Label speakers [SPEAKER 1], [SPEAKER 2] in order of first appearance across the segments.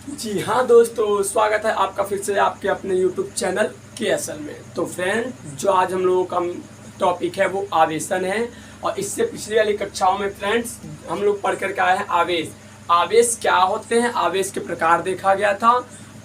[SPEAKER 1] जी हाँ दोस्तों, स्वागत है आपका फिर से आपके अपने YouTube चैनल KSL में। तो फ्रेंड, जो आज हम लोगों का टॉपिक है वो आवेशन है। और इससे पिछली वाली कक्षाओं में फ्रेंड्स हम लोग पढ़ करके आए हैं आवेश। आवेश क्या होते हैं, आवेश के प्रकार देखा गया था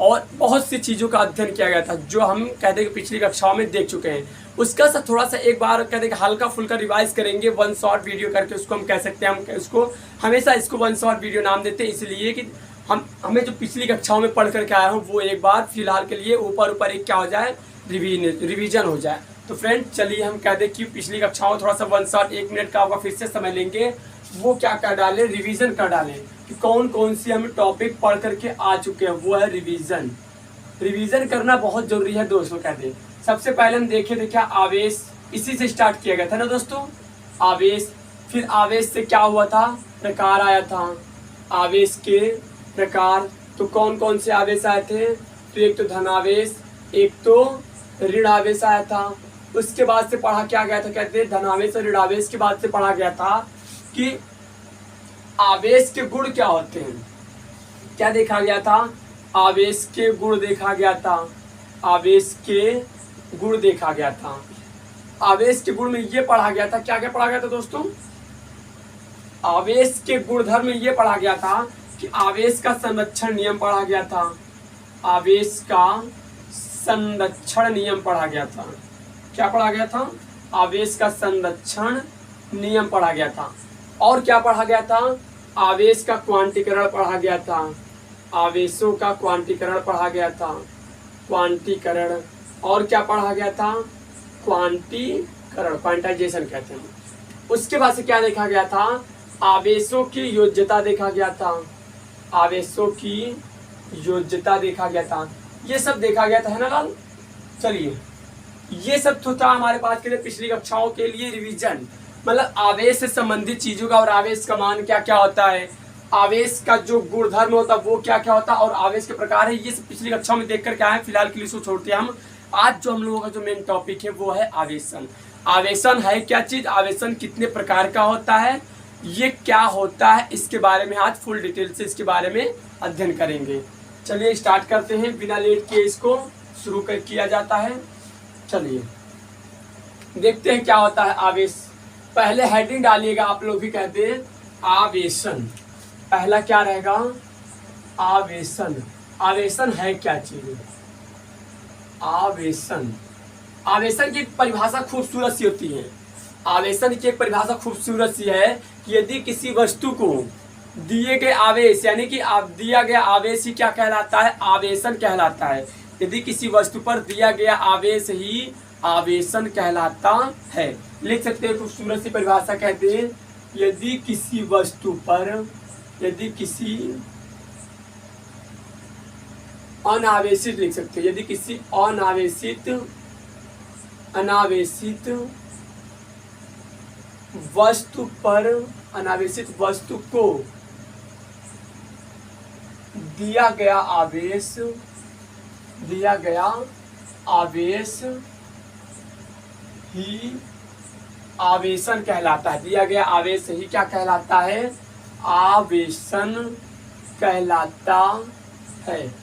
[SPEAKER 1] और बहुत सी चीज़ों का अध्ययन किया गया था जो हम कहते हैं कि पिछली कक्षाओं में देख चुके हैं। उसका सा थोड़ा सा एक बार कहते हैं कि हल्का फुल्का रिवाइज करेंगे, वन शॉट वीडियो करके उसको हम कह सकते हैं। हम उसको हमेशा इसको वन शॉट वीडियो नाम देते हैं, इसलिए कि हमें जो पिछली कक्षाओं में पढ़ करके आया हूँ वो एक बार फिलहाल के लिए ऊपर एक क्या हो जाए, रिवीजन हो जाए। तो फ्रेंड चलिए हम कह दें कि पिछली कक्षाओं थोड़ा सा वन शॉट 1 मिनट का आपका फिर से समय लेंगे, वो क्या कर डालें, रिवीजन कर डालें कि कौन कौन सी हम टॉपिक पढ़ करके आ चुके हैं। वो है रिवीजन। रिवीजन करना बहुत जरूरी है दोस्तों। कहते हैं सबसे पहले हम देखे थे क्या, आवेश, इसी से स्टार्ट किया गया था ना दोस्तों, आवेश। फिर आवेश से क्या हुआ था, प्रकार आया था। आवेश के प्रकार तो कौन कौन से आवेश आए थे, तो एक तो धनावेश, एक तो ऋण आवेश आया था। उसके बाद से पढ़ा क्या गया था, कहते हैं धनावेश और ऋणावेश के बाद से पढ़ा गया था कि आवेश के गुण क्या होते हैं। क्या देखा गया था, आवेश के गुण देखा गया था। आवेश के गुण देखा गया था। आवेश के गुण में ये पढ़ा गया था, क्या क्या पढ़ा गया था दोस्तों, आवेश के गुणधर्म में ये पढ़ा गया था कि आवेश का संरक्षण नियम पढ़ा गया था। आवेश का संरक्षण नियम पढ़ा गया था। क्या पढ़ा गया था, आवेश का संरक्षण नियम पढ़ा गया था। और क्या पढ़ा गया था, आवेश का क्वांटीकरण पढ़ा गया था। आवेशों का क्वांटीकरण पढ़ा गया था, क्वांटीकरण। और क्या पढ़ा गया था, क्वांटीकरण, क्वांटाइजेशन कहते हैं। उसके बाद से क्या देखा गया था, आवेशों की योज्यता देखा गया था। आवेशों की योज्यता देखा गया था। ये सब देखा गया था, है ना लाल। चलिए ये सब तो था हमारे पास के लिए पिछली कक्षाओं के लिए रिवीजन, मतलब आवेश से संबंधित चीजों का, और आवेश का मान क्या क्या होता है, आवेश का जो गुणधर्म होता है वो क्या क्या होता है, और आवेश के प्रकार है। ये सब पिछली कक्षाओं में देख करके आए हैं। फिलहाल के लिए इसको छोड़ते हैं हम। आज जो हम लोगों का जो मेन टॉपिक है वो है आवेशन। आवेशन है क्या चीज, आवेशन कितने प्रकार का होता है, ये क्या होता है, इसके बारे में आज फुल डिटेल से इसके बारे में अध्ययन करेंगे। चलिए स्टार्ट करते हैं, बिना लेट किए इसको शुरू किया जाता है। चलिए देखते हैं क्या होता है आवेश। पहले हेडिंग डालिएगा, आप लोग भी कहते हैं आवेशन। पहला क्या रहेगा, आवेशन। आवेशन है क्या चीज, आवेशन। आवेशन की एक परिभाषा खूबसूरत सी होती है। आवेशन की एक परिभाषा खूबसूरत सी है कि यदि किसी वस्तु को दिए गए आवेश, यानी कि आप दिया गया आवेश ही क्या कहलाता है, आवेशन कहलाता है। यदि किसी वस्तु पर दिया गया आवेश ही आवेशन कहलाता है। लिख सकते हैं खूबसूरत सी परिभाषा, कहते हैं यदि किसी वस्तु पर, यदि किसी अनावेशित, लिख सकते हैं यदि किसी अनावेशित वस्तु पर, अनावेशित वस्तु को दिया गया आवेश ही आवेशन कहलाता है। दिया गया आवेश ही क्या कहलाता है, आवेशन कहलाता है।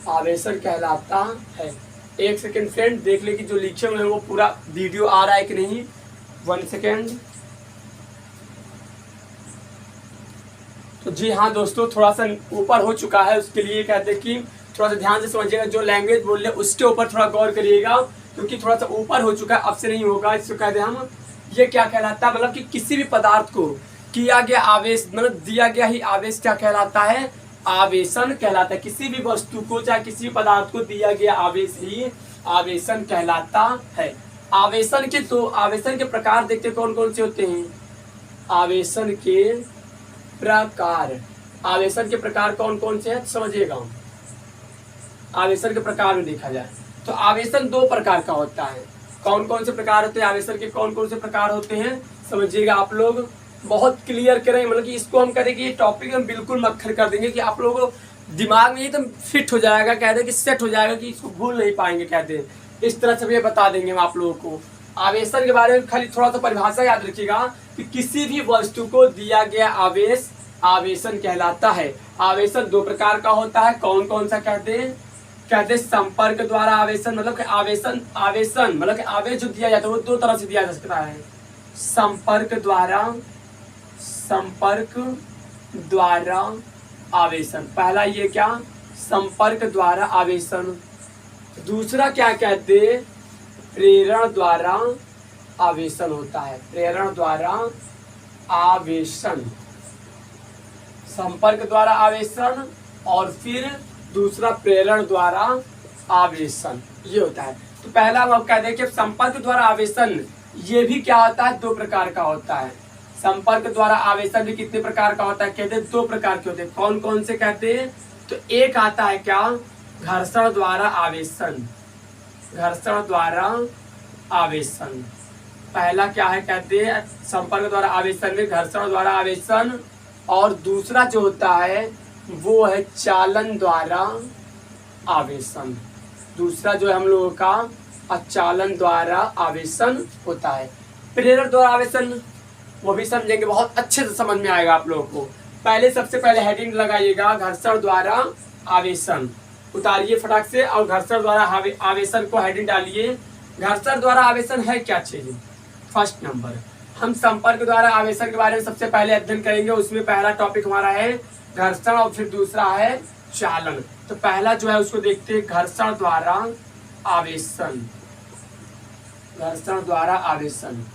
[SPEAKER 1] आवेशन कहलाता है। एक सेकेंड फ्रेंड देख ले कि जो लिखे हुए हैं वो पूरा वीडियो आ रहा है कि नहीं। 1 सेकेंड। तो जी हाँ दोस्तों, थोड़ा सा ऊपर हो चुका है, उसके लिए कहते हैं कि थोड़ा सा ध्यान से समझिएगा, जो लैंग्वेज बोल रहे हैं उसके ऊपर थोड़ा गौर करिएगा, क्योंकि थोड़ा सा ऊपर हो चुका है, अब से नहीं होगा। इसको कहते हैं हम, ये क्या कहलाता है, मतलब कि किसी भी पदार्थ को किया गया आवेश, मतलब दिया गया ही आवेश क्या कहलाता है, आवेशन कहलाता है। किसी भी वस्तु को, चाहे किसी भी पदार्थ को दिया गया आवेश ही आवेशन कहलाता है। आवेशन के तो आवेशन के प्रकार देखते कौन कौन से होते हैं। आवेशन के प्रकार, आवेशन के प्रकार कौन कौन से हैं समझिएगा। आवेशन के प्रकार में देखा जाए तो आवेशन 2 प्रकार का होता है। कौन कौन से प्रकार होते हैं आवेशन के, कौन कौन से प्रकार होते हैं समझिएगा। आप लोग बहुत क्लियर करें, मतलब कि इसको हम करें कि ये टॉपिक हम बिल्कुल मक्खर कर देंगे कि आप लोगों को दिमाग में एकदम फिट हो जाएगा, कहते हैं कि सेट हो जाएगा, कि इसको भूल नहीं पाएंगे। कहते हैं इस तरह से ये बता देंगे हम आप लोगों को। आवेशन के बारे में खाली थोड़ा सा परिभाषा याद रखिएगा कि किसी भी वस्तु को दिया गया आवेश आवेशन कहलाता है। आवेशन दो प्रकार का होता है, कौन कौन सा कहते हैं? कहते हैं संपर्क द्वारा आवेशन, मतलब कि आवेशन मतलब कि आवेश जो दिया जाता है वो दो तरह से दिया जा सकता है। संपर्क द्वारा आवेशन, पहला ये क्या, संपर्क द्वारा आवेशन। दूसरा क्या कहते हैं? प्रेरण द्वारा आवेशन होता है। प्रेरण द्वारा आवेशन, संपर्क द्वारा आवेशन और फिर दूसरा प्रेरण द्वारा आवेशन, ये होता है। तो पहला हम कहते हैं कि संपर्क द्वारा आवेशन ये भी क्या होता है? दो प्रकार का होता है। संपर्क द्वारा आवेशन भी कितने प्रकार का होता है? कहते हैं दो प्रकार के होते हैं। कौन कौन से कहते हैं? तो एक आता है क्या, घर्षण द्वारा आवेशन। घर्षण द्वारा आवेशन पहला क्या है? कहते हैं संपर्क द्वारा आवेशन में घर्षण द्वारा आवेशन, और दूसरा जो होता है वो है चालन द्वारा आवेशन। दूसरा जो है हम लोगों का अचालन द्वारा आवेशन होता है। प्रेरण द्वारा आवेशन वो भी समझेंगे, बहुत अच्छे से समझ में आएगा आप लोगों को। पहले सबसे पहले हेडिंग लगाइएगा, घर्षण द्वारा आवेशन। उतारिए फटाक से और घर्षण द्वारा आवेशन को हेडिंग डालिए। घर्षण द्वारा आवेशन है क्या चीज? फर्स्ट नंबर हम संपर्क द्वारा आवेशन के बारे में सबसे पहले अध्ययन करेंगे। उसमें पहला टॉपिक हमारा है घर्षण और फिर दूसरा है चालन। तो पहला जो है उसको देखते हैं, घर्षण द्वारा आवेशन। घर्षण द्वारा आवेशन,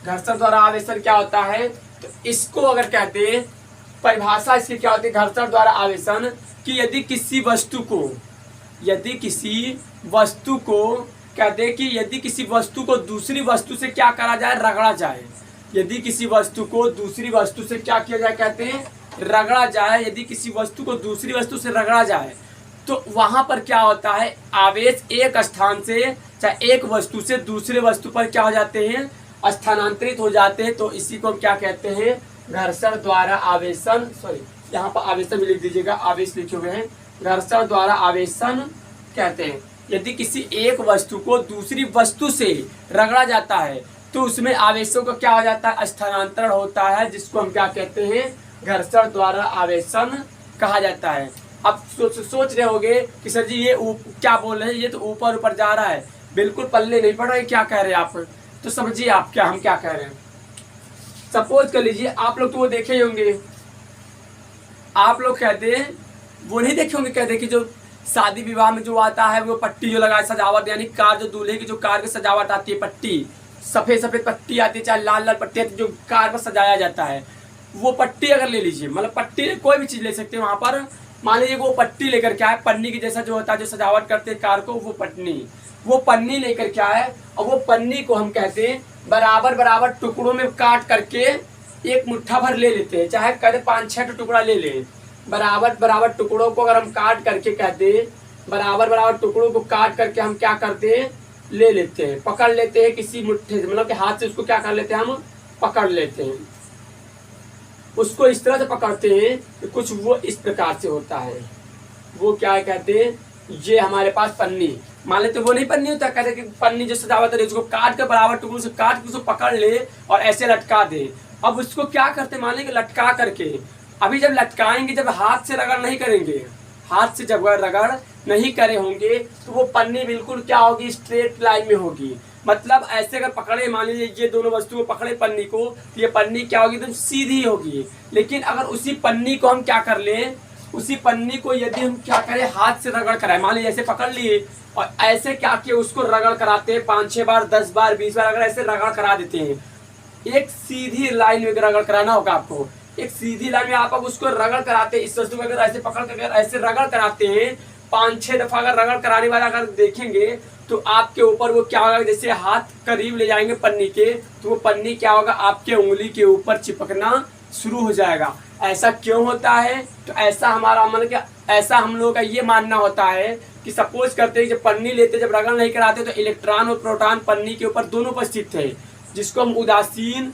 [SPEAKER 1] घर्षण द्वारा आवेशन क्या होता है? तो इसको अगर कहते हैं, परिभाषा इसकी क्या होती है घर्षण द्वारा आवेशन, कि यदि किसी वस्तु को कहते हैं कि यदि किसी वस्तु को दूसरी वस्तु से क्या करा जाए? रगड़ा जाए। यदि किसी वस्तु को दूसरी वस्तु से क्या किया जाए? कहते हैं रगड़ा जाए। यदि किसी वस्तु को दूसरी वस्तु से रगड़ा जाए तो वहां पर क्या होता है? आवेश एक स्थान से, चाहे एक वस्तु से दूसरे वस्तु पर क्या हो जाते हैं? स्थानांतरित हो जाते हैं। तो इसी को हम क्या कहते हैं? घर्षण द्वारा आवेशन। सॉरी, यहाँ पर आवेशन भी लिख दीजिएगा, आवेश लिखे हुए हैं। घर्षण द्वारा आवेशन कहते हैं यदि किसी एक वस्तु को दूसरी वस्तु से रगड़ा जाता है तो उसमें आवेशों का क्या हो जाता है? स्थानांतरण होता है, जिसको हम क्या कहते हैं? घर्षण द्वारा आवेशन कहा जाता है। अब सोच रहे होंगे कि सर जी ये क्या बोल रहे हैं, ये तो ऊपर ऊपर जा रहा है, बिल्कुल पल्ले नहीं पड़ रहा है, क्या कह रहे हैं आप? तो समझिए आप हम क्या कह रहे हैं। सपोज कर लीजिए आप लोग तो वो देखे होंगे, आप लोग कहते हैं वो नहीं देखे होंगे, कहते कि जो शादी विवाह में जो आता है वो पट्टी जो लगा सजावट, यानी कार जो दूल्हे की जो कार की सजावट आती है, पट्टी सफेद सफेद पट्टी आती है, चाहे लाल लाल पट्टी आती है, जो कार पर सजाया जाता है, वो पट्टी अगर ले लीजिए, मतलब पट्टी कोई भी चीज ले सकते हैं वहां पर। मान लीजिए वो पट्टी लेकर के आए, पन्नी की जैसा जो होता है जो सजावट करते हैं कार को, वो पन्नी लेकर के आए, और वो पन्नी को हम कहते हैं बराबर बराबर टुकड़ों में काट करके एक मुट्ठा भर ले लेते हैं, चाहे कहते 5-6 टुकड़ा ले लें। बराबर बराबर टुकड़ों को अगर हम काट करके कहते हैं, बराबर बराबर टुकड़ों को काट करके हम क्या करते हैं? ले लेते हैं, पकड़ लेते हैं किसी मुट्ठे से, मतलब कि हाथ से उसको क्या कर लेते हैं? हम पकड़ लेते हैं, उसको इस तरह से पकड़ते हैं कि कुछ वो इस प्रकार से होता है। वो क्या कहते हैं? ये हमारे पास पन्नी, मान लेते वो नहीं पन्नी होता, कहते कि पन्नी जो सजावट है उसको काट कर बराबर टुकड़ों से काट के उसको पकड़ ले और ऐसे लटका दे। अब उसको क्या करते? मान लेंगे लटका करके, अभी जब लटकाएंगे, जब हाथ से रगड़ नहीं करेंगे, हाथ से जब रगड़ नहीं करे होंगे तो वो पन्नी बिल्कुल क्या होगी? स्ट्रेट लाइन में होगी। मतलब ऐसे अगर पकड़े, मान लीजिए ये दोनों वस्तु को पकड़े पन्नी को, तो ये पन्नी क्या होगी? एकदम सीधी होगी। लेकिन अगर उसी पन्नी को हम क्या कर लें, उसी पन्नी को यदि हम क्या करें? हाथ से रगड़ कराए, मान लीजिए ऐसे पकड़ लिए और ऐसे क्या किए उसको रगड़ कराते हैं 5-6 बार, 10 बार, 20 बार, अगर ऐसे रगड़ करा देते हैं, एक सीधी लाइन में रगड़ कराना होगा आपको। एक सीधी लाइन में आप अब उसको रगड़ कराते हैं, इस वस्तु को अगर ऐसे पकड़ कर ऐसे रगड़ कराते हैं 5-6 दफा, अगर रगड़ कराने वाला अगर देखेंगे तो आपके ऊपर वो क्या होगा? जैसे हाथ करीब ले जाएंगे पन्नी के, तो वो पन्नी क्या होगा? आपके उंगली के ऊपर चिपकना शुरू हो जाएगा। ऐसा क्यों होता है? तो ऐसा हमारा मतलब कि ऐसा हम लोगों का ये मानना होता है कि सपोज करते हैं जब पन्नी लेते, जब रगड़ नहीं कराते तो इलेक्ट्रॉन और प्रोटॉन पन्नी के ऊपर दोनों उपस्थित थे, जिसको हम उदासीन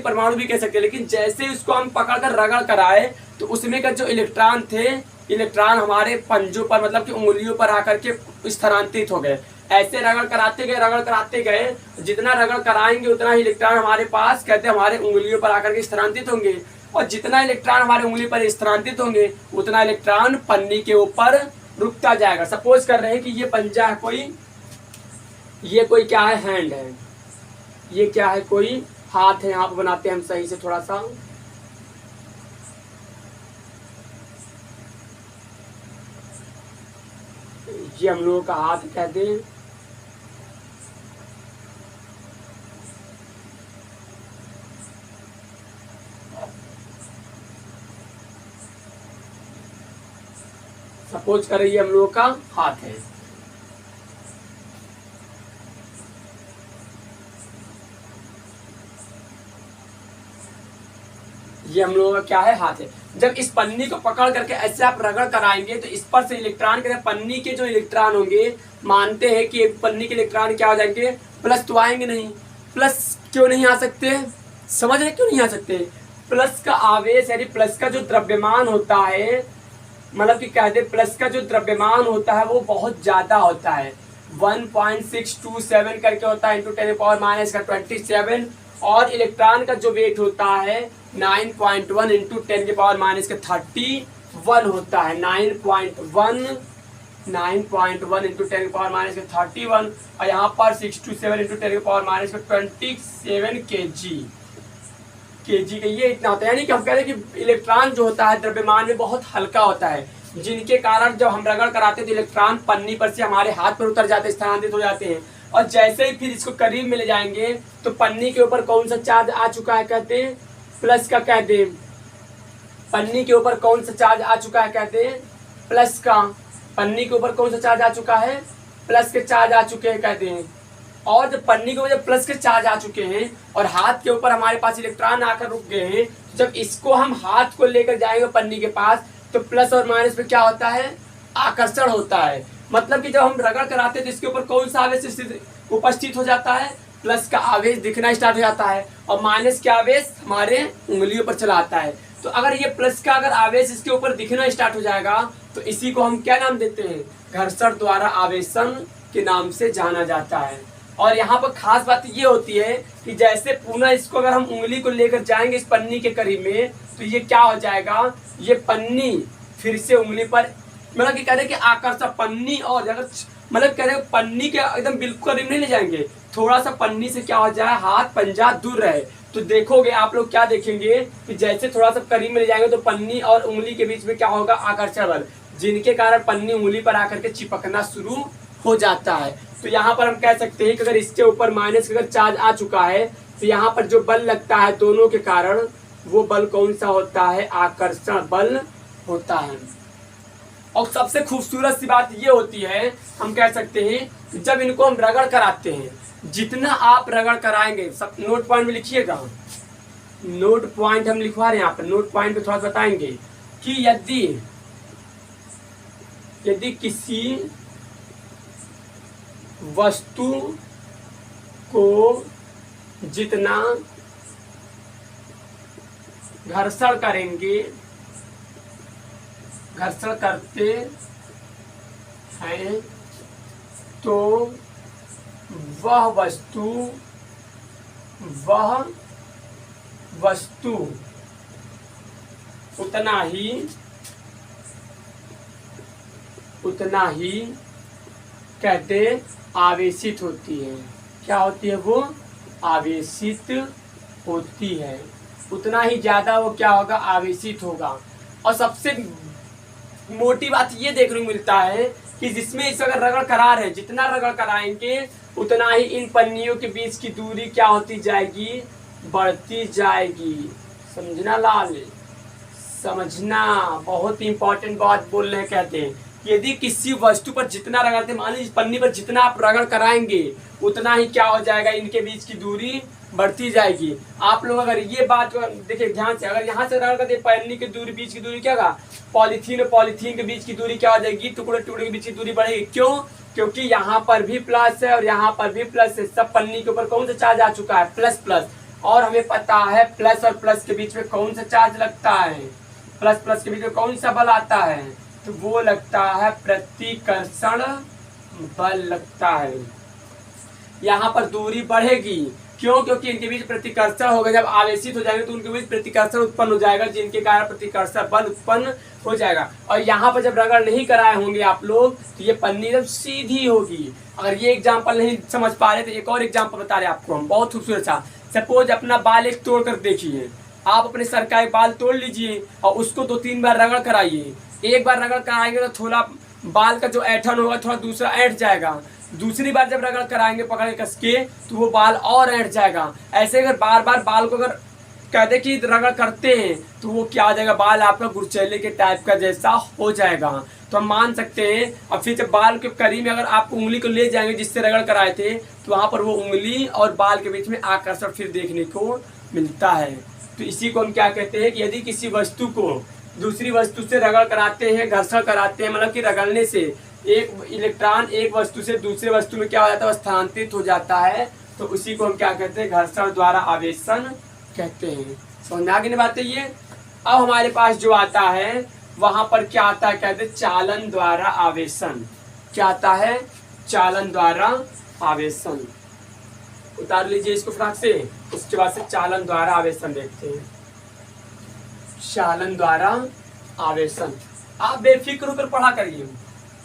[SPEAKER 1] परमाणु भी कह सकते हैं। लेकिन जैसे उसको हम पकड़कर रगड़ कराए तो उसमें का जो इलेक्ट्रॉन थे, इलेक्ट्रॉन हमारे पंजों पर मतलब कि उंगलियों पर आकर के स्थानांतरित हो गए। ऐसे रगड़ कराते गए, जितना रगड़ कराएंगे उतना ही इलेक्ट्रॉन हमारे पास कहते हैं हमारे उंगलियों पर आकर के स्थानांतरित होंगे, और जितना इलेक्ट्रॉन हमारे उंगली पर स्थानांतरित होंगे उतना इलेक्ट्रॉन पन्नी के ऊपर रुकता जाएगा। सपोज कर रहे हैं कि ये पंजा है कोई, ये कोई क्या है, हैंड है, ये क्या है, कोई हाथ है। यहाँ पर बनाते हैं हम सही से थोड़ा सा, ये हम लोगों का हाथ कहते हैं। सपोज करें ये हम लोगों का हाथ है। ये हम लोगों का क्या है, हाथ है। जब इस पन्नी को पकड़ करके ऐसे आप रगड़ कराएंगे तो इस पर से इलेक्ट्रॉन के, पन्नी के जो इलेक्ट्रॉन होंगे, मानते हैं कि पन्नी के इलेक्ट्रॉन क्या हो जाएंगे, प्लस तो आएंगे नहीं। प्लस क्यों नहीं आ सकते, समझ रहे क्यों नहीं आ सकते? प्लस का आवेश यानी प्लस का जो द्रव्यमान होता है, मतलब कि कहते प्लस का जो द्रव्यमान होता है वो बहुत ज्यादा होता है, 1.627 करके होता है इंटू 10⁻⁻27, और इलेक्ट्रॉन का जो वेट होता है 9.1 इंटू 10⁻31 होता है, 9.1 इंटू 10⁻31, और यहाँ पर 627 इंटू 10⁻27 kg का ये इतना होता है। यानी कि हम कह रहे हैं कि इलेक्ट्रॉन जो होता है द्रव्यमान में बहुत हल्का होता है, जिनके कारण जब हम रगड़ कराते हैं तो इलेक्ट्रॉन पन्नी पर से हमारे हाथ पर उतर जाते हैं, स्थानांतरित हो जाते हैं, और जैसे ही फिर इसको करीब में ले जाएंगे तो पन्नी के ऊपर कौन सा चार्ज आ चुका है, कहते हैं प्लस का, कहते हैं पन्नी के ऊपर कौन सा चार्ज आ चुका है, कहते हैं प्लस का। पन्नी के ऊपर कौन सा चार्ज आ चुका है, प्लस के चार्ज आ चुके हैं, कहते हैं। और जब पन्नी के ऊपर प्लस के चार्ज आ चुके हैं और हाथ के ऊपर हमारे पास इलेक्ट्रॉन आकर रुक गए हैं, जब इसको हम हाथ को लेकर जाएंगे पन्नी के पास तो प्लस और माइनस पे क्या होता है, आकर्षण होता है। मतलब कि जब हम रगड़ कराते हैं तो इसके ऊपर कौन सा आवेश उपस्थित हो जाता है, प्लस का आवेश दिखना स्टार्ट हो जाता है, और माइनस का आवेश हमारे उंगलियों पर चला आता है। तो अगर ये प्लस का अगर आवेश इसके ऊपर दिखना स्टार्ट हो जाएगा तो इसी को हम क्या नाम देते हैं, घर्षण द्वारा आवेशन के नाम से जाना जाता है। और यहाँ पर खास बात ये होती है कि जैसे पुनः इसको अगर हम उंगली को लेकर जाएंगे इस पन्नी के करीब में तो ये क्या हो जाएगा, ये पन्नी फिर से उंगली पर, मतलब कि कह रहे कि आकर्षण पन्नी, और अगर मतलब कह रहे पन्नी के एकदम बिल्कुल करीब नहीं ले जाएंगे, थोड़ा सा पन्नी से क्या हो जाए, हाथ पंजा दूर रहे, तो देखोगे आप लोग क्या देखेंगे कि जैसे थोड़ा सा करीब में ले जाएंगे तो पन्नी और उंगली के बीच में क्या होगा, आकर्षण बल, जिनके कारण पन्नी उंगली पर आकर के चिपकना शुरू हो जाता है। तो यहाँ पर हम कह सकते हैं कि अगर इसके ऊपर माइनस का चार्ज आ चुका है तो यहाँ पर जो बल लगता है दोनों के कारण, वो बल कौन सा होता है, आकर्षण बल होता है। और सबसे खूबसूरत सी बात ये होती है, हम कह सकते हैं कि जब इनको हम रगड़ कराते हैं, जितना आप रगड़ कराएंगे, सब नोट पॉइंट में लिखिएगा, नोट पॉइंट हम लिखवा रहे हैं यहाँ पर, नोट पॉइंट पे थोड़ा बताएंगे कि यदि किसी वस्तु को जितना घर्षण करते हैं तो वह वस्तु उतना ही कहते आवेशित होती है। क्या होती है, वो आवेशित होती है, उतना ही ज्यादा वो क्या होगा, आवेशित होगा। और सबसे मोटी बात ये देखने को मिलता है कि जिसमें इस अगर रगड़ करा रहे हैं, जितना रगड़ कराएंगे उतना ही इन पन्नियों के बीच की दूरी क्या होती जाएगी, बढ़ती जाएगी। समझना लाल, समझना, बहुत इंपॉर्टेंट बात बोल रहे हैं। कहते हैं यदि किसी वस्तु पर जितना रगड़ते, मान लीजिए पन्नी पर जितना आप रगड़ कराएंगे उतना ही क्या हो जाएगा, इनके बीच की दूरी बढ़ती जाएगी। आप लोग अगर ये बात देखिए ध्यान से, अगर यहाँ से रगड़ करते पन्नी की दूरी, बीच की दूरी क्या होगा, पॉलीथीन और पॉलीथीन के बीच की दूरी क्या हो जाएगी, टुकड़े टुकड़े के बीच की दूरी बढ़ेगी। क्यों, क्योंकि यहाँ पर भी प्लस है और यहाँ पर भी प्लस है, सब पन्नी के ऊपर कौन सा चार्ज आ चुका है, प्लस प्लस। और हमें पता है प्लस और प्लस के बीच में कौन सा चार्ज लगता है, प्लस प्लस के बीच में कौन सा बल आता है, तो वो लगता है प्रतिकर्षण बल लगता है, यहाँ पर दूरी बढ़ेगी। क्यों? क्योंकि इनके बीच प्रतिकर्षण होगा। जब आवेशित हो जाएंगे तो उनके बीच प्रतिकर्षण उत्पन्न हो जाएगा, जिनके कारण प्रतिकर्षण बल उत्पन्न हो जाएगा। और यहाँ पर जब रगड़ नहीं कराए होंगे आप लोग तो ये पन्नी जब सीधी होगी। अगर ये एग्जाम्पल नहीं समझ पा रहे तो एक और एग्जाम्पल बता रहे आपको हम, बहुत खूबसूरत सा। सपोज अपना बाल एक तोड़ कर देखिए, आप अपने सर का एक बाल तोड़ लीजिए और उसको 2-3 बार रगड़ कराइए। एक बार रगड़ कराएंगे तो थोड़ा बाल का जो ऐठन होगा थोड़ा दूसरा ऐंठ जाएगा। दूसरी बार जब रगड़ कराएंगे पकड़ कस के तो वो बाल और ऐंठ जाएगा। ऐसे अगर बार बार बाल को अगर कहते कि रगड़ करते हैं तो वो क्या हो जाएगा, बाल आपका गुरचैले के टाइप का जैसा हो जाएगा। तो हम मान सकते हैं। और फिर जब बाल के करीब में अगर आप उंगली को ले जाएंगे जिससे रगड़ कराए थे तो वहाँ पर वो उंगली और बाल के बीच में आकर्षण फिर देखने को मिलता है। तो इसी को हम क्या कहते हैं कि यदि किसी वस्तु को दूसरी वस्तु से रगड़ कराते हैं, घर्षण कराते हैं, मतलब कि रगड़ने से एक इलेक्ट्रॉन एक वस्तु से दूसरे वस्तु में क्या हो जाता है, स्थानांतरित हो जाता है। तो उसी को हम क्या कहते हैं, घर्षण द्वारा आवेशन कहते हैं। समझ में आ गई बात है ये। अब हमारे पास जो आता है वहां पर क्या आता है, कहते हैं चालन द्वारा आवेशन। क्या आता है, चालन द्वारा आवेशन। उतार लीजिए इसको फटाक से, उसके बाद से चालन द्वारा आवेशन देखते हैं। चालन द्वारा आवेशन आप बेफिक्र होकर पढ़ा करिए,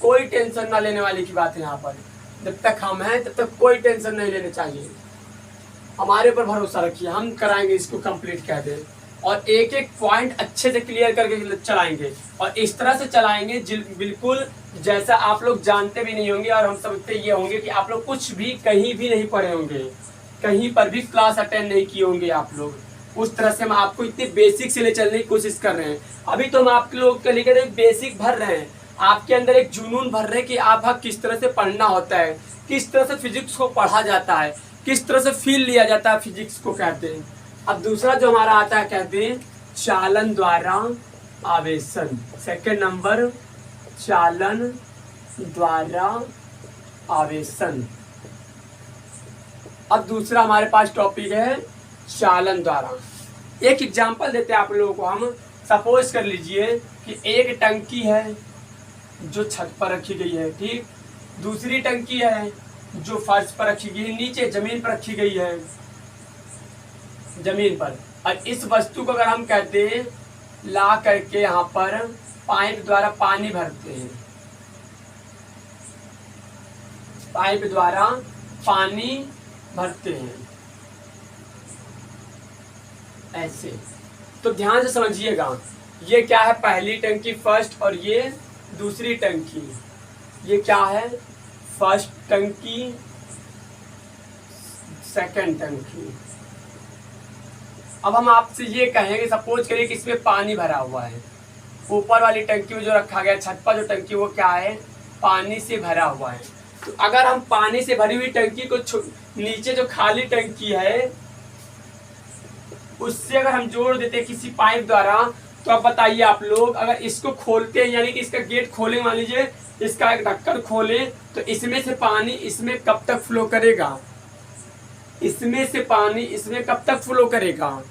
[SPEAKER 1] कोई टेंशन ना लेने वाली की बात है। यहाँ पर जब तक हम हैं तब तक कोई टेंशन नहीं लेने चाहिए। हमारे पर भरोसा रखिए, हम कराएंगे इसको कंप्लीट कह दें। और एक एक पॉइंट अच्छे से क्लियर करके चलाएंगे और इस तरह से चलाएंगे बिल्कुल जैसा आप लोग जानते भी नहीं होंगे। और हम समझते ये होंगे कि आप लोग कुछ भी कहीं भी नहीं पढ़े होंगे, कहीं पर भी क्लास अटेंड नहीं किए होंगे आप लोग। उस तरह से हम आपको इतने बेसिक से ले चलने की कोशिश कर रहे हैं। अभी तो हम आप लोग के लिए बेसिक भर रहे हैं, आपके अंदर एक जुनून भर रहे हैं कि आप किस तरह से पढ़ना होता है, किस तरह से फिजिक्स को पढ़ा जाता है, किस तरह से फील लिया जाता है, फिजिक्स को कहते हैं। अब दूसरा जो हमारा आता है कहते हैं चालन द्वारा आवेशन। सेकंड नंबर चालन द्वारा आवेशन। अब दूसरा हमारे पास टॉपिक है चालन द्वारा। एक एग्जांपल देते हैं आप लोगों को हम। सपोज कर लीजिए कि एक टंकी है जो छत पर रखी गई है, ठीक। दूसरी टंकी है जो फर्श पर रखी गई है, नीचे जमीन पर रखी गई है, जमीन पर। और इस वस्तु को अगर हम कहते हैं ला करके यहाँ पर पाइप द्वारा पानी भरते हैं, पाइप द्वारा पानी भरते हैं ऐसे। तो ध्यान से समझिएगा, ये क्या है, पहली टंकी फर्स्ट और ये दूसरी टंकी। ये क्या है, फर्स्ट टंकी सेकंड टंकी। अब हम आपसे ये कहेंगे, सपोज करिए कि इसमें पानी भरा हुआ है। ऊपर वाली टंकी में जो रखा गया छत पर जो टंकी, वो क्या है, पानी से भरा हुआ है। तो अगर हम पानी से भरी हुई टंकी को नीचे जो खाली टंकी है उससे अगर हम जोड़ देते हैं किसी पाइप द्वारा, तो अब बताइए आप लोग, अगर इसको खोलते हैं यानी कि इसका गेट खोलें, मान लीजिए इसका एक ढक्कन खोलें, तो इसमें से पानी इसमें कब तक फ्लो करेगा, इसमें से पानी इसमें कब तक फ्लो करेगा,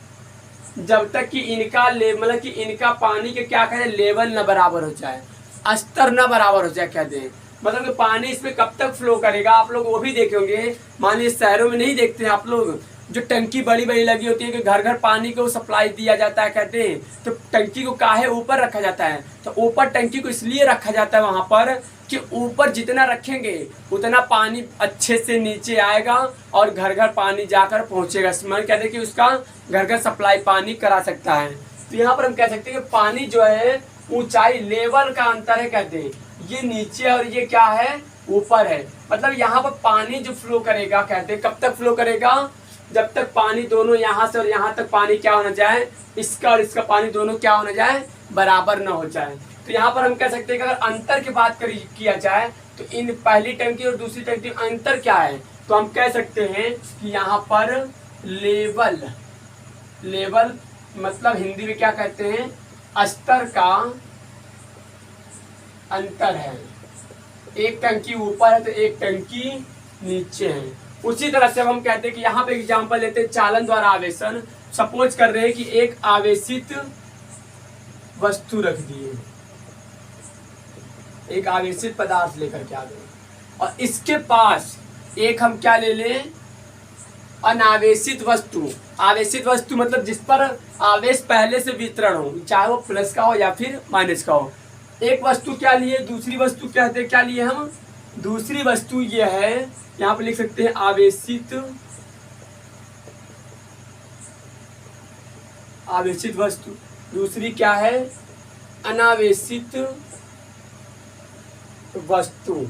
[SPEAKER 1] जब तक कि इनका मतलब कि इनका पानी के क्या कहें, लेवल न बराबर हो जाए, स्तर न बराबर हो जाए कह दें। मतलब कि पानी इसमें कब तक फ्लो करेगा, आप लोग वो भी देखे होंगे। मान लीजिए शहरों में नहीं देखते हैं आप लोग, जो टंकी बड़ी बड़ी लगी होती है कि घर घर पानी को सप्लाई दिया जाता है कहते हैं, तो टंकी को काहे ऊपर रखा जाता है, तो ऊपर टंकी को इसलिए रखा जाता है वहां पर कि ऊपर जितना रखेंगे उतना पानी अच्छे से नीचे आएगा और घर घर पानी जाकर पहुंचेगा। मतलब कहते हैं कि उसका घर घर सप्लाई पानी करा सकता है। तो यहाँ पर हम कह सकते हैं कि पानी जो है ऊंचाई लेवल का अंतर है कहते हैं, ये नीचे और ये क्या है, ऊपर है। मतलब यहाँ पर पानी जो फ्लो करेगा कहते हैं कब तक फ्लो करेगा, जब तक पानी दोनों यहाँ से और यहाँ तक पानी क्या होना जाए, इसका और इसका पानी दोनों क्या होना जाए, बराबर न हो जाए। तो यहाँ पर हम कह सकते हैं कि अगर अंतर की बात किया जाए तो इन पहली टंकी और दूसरी टंकी में अंतर क्या है, तो हम कह सकते हैं कि यहाँ पर लेवल मतलब हिंदी में क्या कहते हैं, स्तर का अंतर है। एक टंकी ऊपर है तो एक टंकी नीचे है। उसी तरह से हम कहते हैं कि यहाँ पे एग्जांपल लेते हैं चालन द्वारा आवेशन। सपोज कर रहे हैं कि एक आवेशित वस्तु रख दिए, एक आवेशित पदार्थ लेकर के आ गए और इसके पास एक हम क्या ले लें, अनावेशित वस्तु। आवेशित वस्तु मतलब जिस पर आवेश पहले से वितरण हो, चाहे वो प्लस का हो या फिर माइनस का हो। एक वस्तु क्या लिए, दूसरी वस्तु कहते हैं क्या लिए हम, दूसरी वस्तु ये है, यहाँ पे लिख सकते हैं आवेशित, आवेशित वस्तु। दूसरी क्या है, अनावेशित वस्तु।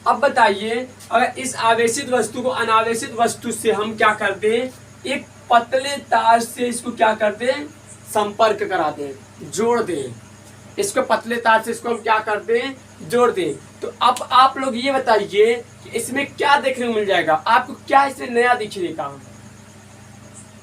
[SPEAKER 1] अब बताइए, अगर इस आवेशित वस्तु को अनावेशित वस्तु से हम क्या कर दें, एक पतले तार से इसको क्या कर दें, संपर्क करा दें, जोड़ दें। इसको पतले तार से इसको हम क्या कर दें, जोड़ दें। तो अब आप लोग ये बताइए कि इसमें क्या देखने को मिल जाएगा, आपको क्या इसमें नया दिखेगा।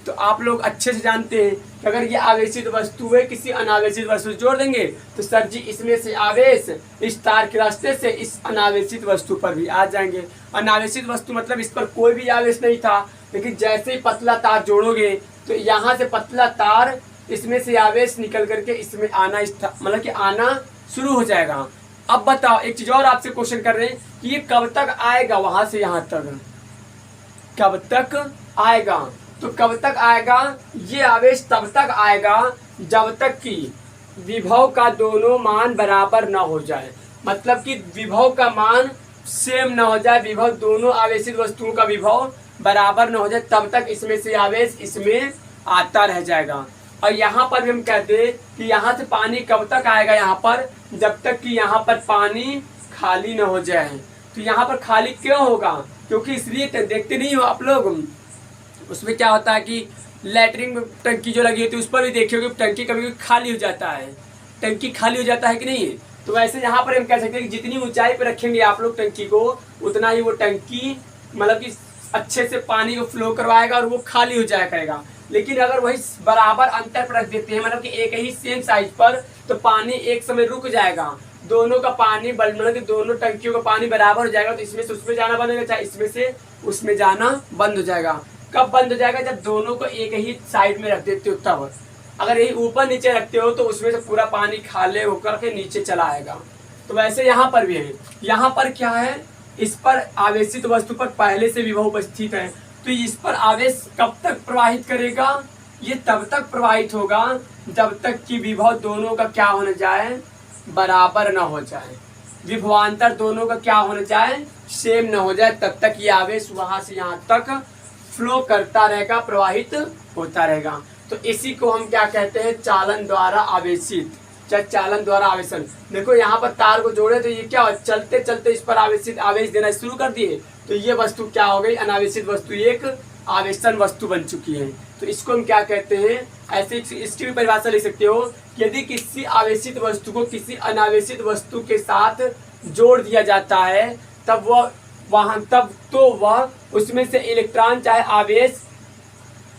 [SPEAKER 1] तो आप लोग अच्छे से जानते हैं कि अगर ये आवेशित वस्तु है, किसी अनावेशित वस्तु से जोड़ देंगे तो सर जी इसमें से आवेश इस तार के रास्ते से इस अनावेशित वस्तु पर भी आ जाएंगे। अनावेशित वस्तु मतलब इस पर कोई भी आवेश नहीं था, लेकिन जैसे ही पतला तार जोड़ोगे तो यहाँ से पतला तार, इसमें से आवेश निकल करके इसमें आना, मतलब कि आना शुरू हो जाएगा। अब बताओ, एक चीज और आपसे क्वेश्चन कर रहे हैं कि ये कब तक आएगा, वहां से यहाँ तक कब तक आएगा। तो कब तक आएगा, ये आवेश तब तक आएगा जब तक कि विभव का दोनों मान बराबर ना हो जाए। मतलब कि विभव का मान सेम ना हो जाए, विभव दोनों आवेशित वस्तुओं का विभव बराबर ना हो जाए, तब तक इसमें से आवेश इसमें आता रह जाएगा। और यहाँ पर भी हम कहते हैं कि यहाँ से पानी कब तक आएगा, यहाँ पर जब तक कि यहाँ पर पानी खाली ना हो जाए। तो यहाँ पर खाली क्यों होगा, क्योंकि इसलिए देखते नहीं हो आप लोग, उसमें क्या होता है कि लैटरिन टंकी जो लगी होती है उस पर भी देखिए टंकी कभी कभी खाली हो जाता है, टंकी खाली हो जाता है कि नहीं। तो वैसे यहाँ पर हम कह सकते हैं कि जितनी ऊंचाई पर रखेंगे आप लोग टंकी को, उतना ही वो टंकी मतलब कि अच्छे से पानी को फ्लो करवाएगा और वो खाली हो जाया करेगा। लेकिन अगर वही बराबर अंतर पर रख देते हैं, मतलब कि एक ही सेम साइज पर, तो पानी एक समय रुक जाएगा, दोनों का पानी मतलब कि दोनों टंकियों का पानी बराबर हो जाएगा। तो इसमें से उसमें जाना बंद हो जाएगा, इसमें से उसमें जाना बंद हो जाएगा। कब बंद हो जाएगा, जब दोनों को एक ही साइड में रख देते हो तब। अगर यही ऊपर नीचे रखते हो तो उसमें से पूरा पानी खाले होकर के नीचे चला आएगा। तो वैसे यहाँ पर भी है, यहाँ पर क्या है, इस पर आवेशित वस्तु पर पहले से विभव उपस्थित है, तो इस पर आवेश कब तक प्रवाहित करेगा, ये तब तक प्रवाहित होगा जब तक कि विभव दोनों का क्या होना जाए, बराबर ना हो जाए, विभवांतर दोनों का क्या होना जाए, सेम ना हो जाए, तब तक ये आवेश वहां से यहाँ तक फ्लो करता रहेगा, प्रवाहित होता रहेगा। तो इसी को हम क्या कहते हैं, चालन द्वारा आवेशित, चाहे चालन द्वारा आवेशन। देखो यहाँ पर तार को जोड़े तो ये क्या हो, चलते चलते इस पर आवेशित आवेश देना शुरू कर दिए, तो ये वस्तु क्या हो गई, अनावेशित वस्तु एक आवेशन वस्तु बन चुकी है। तो इसको हम क्या कहते हैं, ऐसे इसकी भी परिभाषा लिख सकते हो, यदि किसी आवेशित वस्तु को किसी अनावेशित वस्तु के साथ जोड़ दिया जाता है तब वह उसमें से इलेक्ट्रॉन चाहे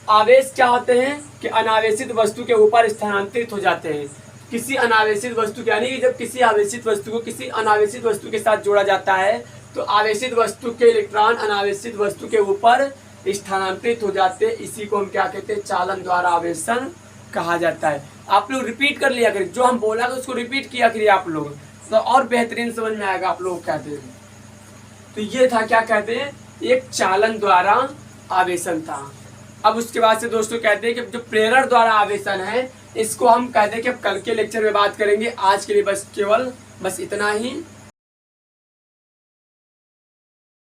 [SPEAKER 1] आवेश क्या होते हैं कि अनावेशित वस्तु के ऊपर स्थानांतरित हो जाते हैं। किसी अनावेशित वस्तु के, यानी कि जब किसी आवेशित वस्तु को किसी अनावेशित वस्तु के साथ जोड़ा जाता है तो आवेशित वस्तु के इलेक्ट्रॉन अनावेशित वस्तु के ऊपर स्थानांतरित हो जाते हैं। इसी को हम क्या कहते हैं, चालन द्वारा आवेशन कहा जाता है। आप लोग रिपीट कर लिया करिए, जो हम बोला था उसको रिपीट किया करिए आप लोग, तो और बेहतरीन समझ में आएगा आप लोग कहते हैं। तो ये था क्या कहते हैं, एक चालन द्वारा आवेशन था। अब उसके बाद से दोस्तों कहते हैं कि जो प्रेरण द्वारा आवेशन है इसको हम कहते हैं कि अब कल के लेक्चर में बात करेंगे। आज के लिए बस केवल इतना ही।